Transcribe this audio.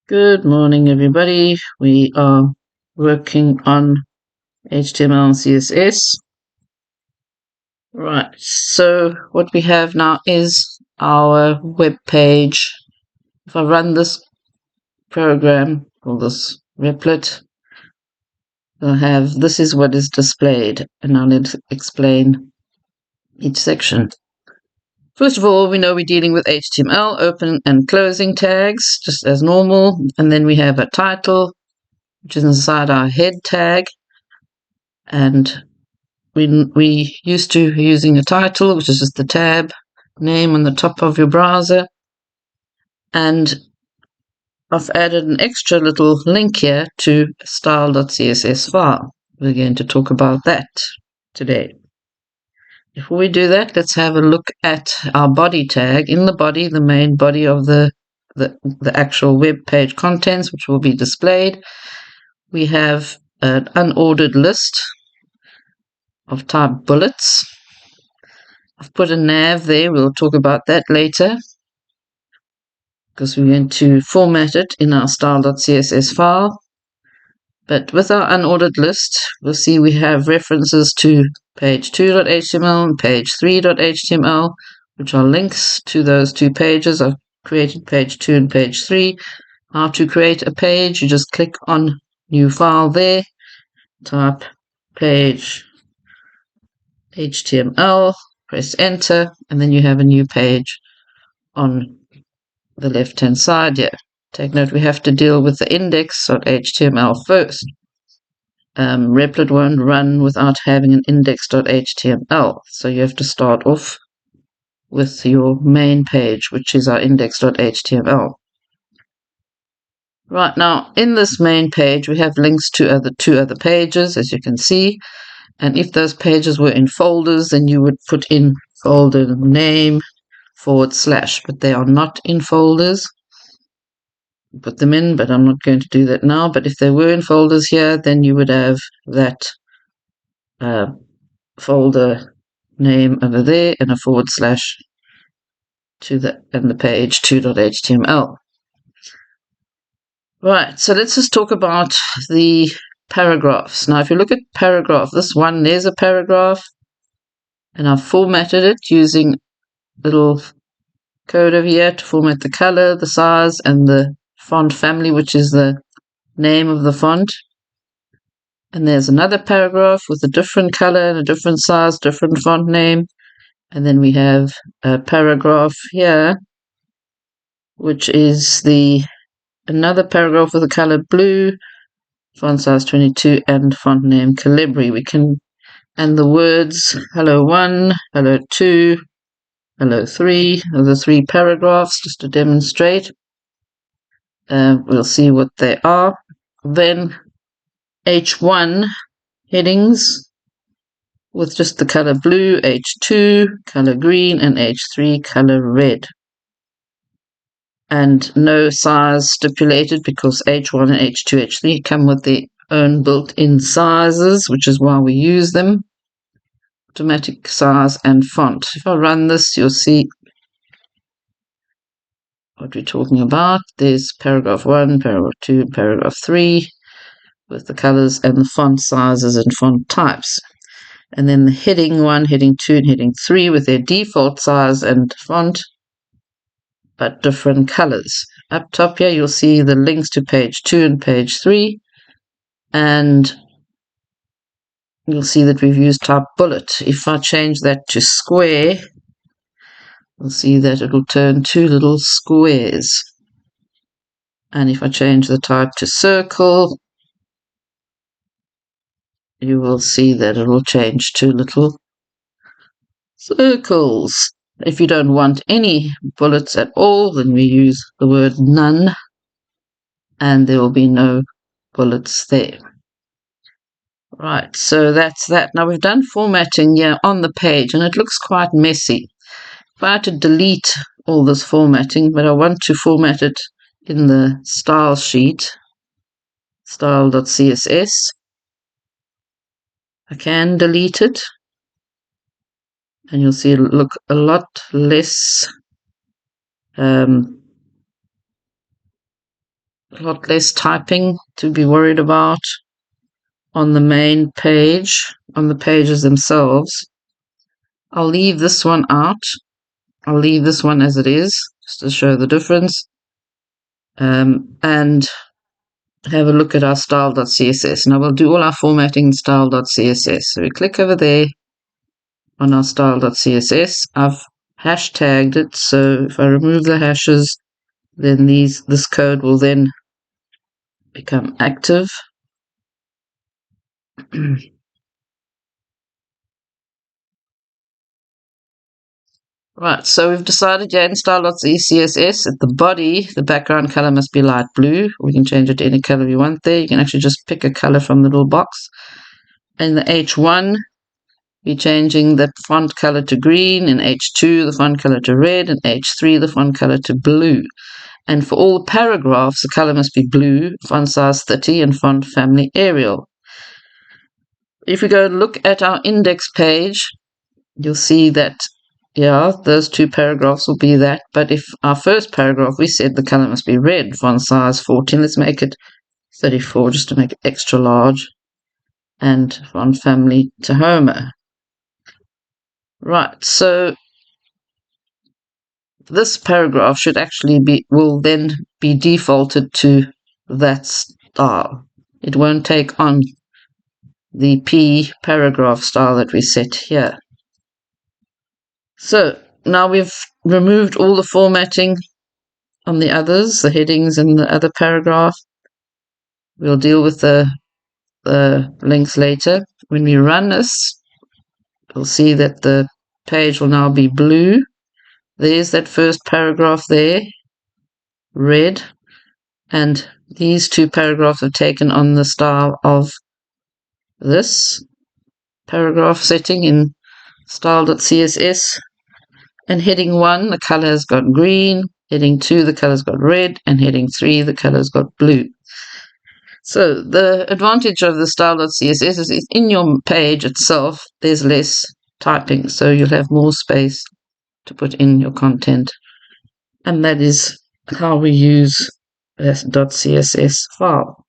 Good morning, everybody. We are working on HTML and CSS. Right, so what we have now is our web page. If I run this program or this replit, I'll have this is what is displayed, and now let's explain each section. First of all, we know we're dealing with HTML, open and closing tags, just as normal, and then we have a title, which is inside our head tag, and we used to using a title, which is just the tab name on the top of your browser, and I've added an extra little link here to style.css file. We're going to talk about that today. Before we do that, let's have a look at our body tag. In the body, the main body of the actual web page contents, which will be displayed, we have an unordered list of type bullets. I've put a nav there. We'll talk about that later because we're going to format it in our style.css file. But with our unordered list, we'll see we have references to page 2.html and page 3.html, which are links to those two pages. I've created page 2 and page 3. How to create a page, you just click on new file there, type page HTML, press enter, and then you have a new page on the left-hand side here. Take note, we have to deal with the index.html first. Replit won't run without having an index.html, so you have to start off with your main page, which is our index.html. Right, now in this main page we have links to two other pages, as you can see, and if those pages were in folders, then you would put in folder name / but they are not in folders. Put them in, but I'm not going to do that now. But if they were in folders here, then you would have that folder name over there and a / to the page 2.html. Right, so let's just talk about the paragraphs. Now, if you look at paragraph, this one, there's a paragraph, and I've formatted it using little code over here to format the color, the size, and the font family, which is the name of the font. And there's another paragraph with a different color and a different size, different font name. And then we have a paragraph here, which is another paragraph with the color blue, font size 22, and font name Calibri. And the words hello 1, hello 2, hello 3 are the three paragraphs, just to demonstrate. We'll see what they are. Then H1 headings with just the color blue, H2 color green, and H3 color red. And no size stipulated because H1 and H2, H3 come with their own built-in sizes, which is why we use them. Automatic size and font. If I run this, you'll see what we're talking about. There's paragraph 1, paragraph 2, paragraph 3 with the colors and the font sizes and font types. And then the heading 1, heading 2, and heading 3 with their default size and font, but different colors. Up top here, you'll see the links to page 2 and page 3, and you'll see that we've used type bullet. If I change that to square, you'll see that it'll turn two little squares. And if I change the type to circle, you will see that it will change to little circles. If you don't want any bullets at all, then we use the word none, and there will be no bullets there. Right, so that's that. Now we've done formatting here on the page, and it looks quite messy. If I had to delete all this formatting, but I want to format it in the style sheet, style.css, I can delete it, and you'll see it look a lot less a lot less typing to be worried about on the main page, on the pages themselves. I'll leave this one out. I'll leave this one as it is, just to show the difference. And have a look at our style.css. Now we'll do all our formatting in style.css. So we click over there on our style.css. I've hashtagged it, so if I remove the hashes, then this code will then become active. Right, so we've decided, in style.css, at the body, the background color must be light blue. We can change it to any color you want there. You can actually just pick a color from the little box. In the H1, we're changing the font color to green. In H2, the font color to red. In H3, the font color to blue. And for all paragraphs, the color must be blue, font size 30, and font family Arial. If we go and look at our index page, you'll see that, yeah, those two paragraphs will be that. But if our first paragraph, we said the color must be red, font size 14, let's make it 34 just to make it extra large, and font family Tahoma. Right, so this paragraph should actually will then be defaulted to that style. It won't take on the P paragraph style that we set here. So now we've removed all the formatting on the others, the headings and the other paragraph. We'll deal with the links later. When we run this, we'll see that the page will now be blue. There's that first paragraph there, red, and these two paragraphs are taken on the style of this paragraph setting in style.css. And heading 1, the color has got green. Heading 2, the color's got red. And heading 3, the color's got blue. So the advantage of the style.css is in your page itself, there's less typing. So you'll have more space to put in your content. And that is how we use that .css file.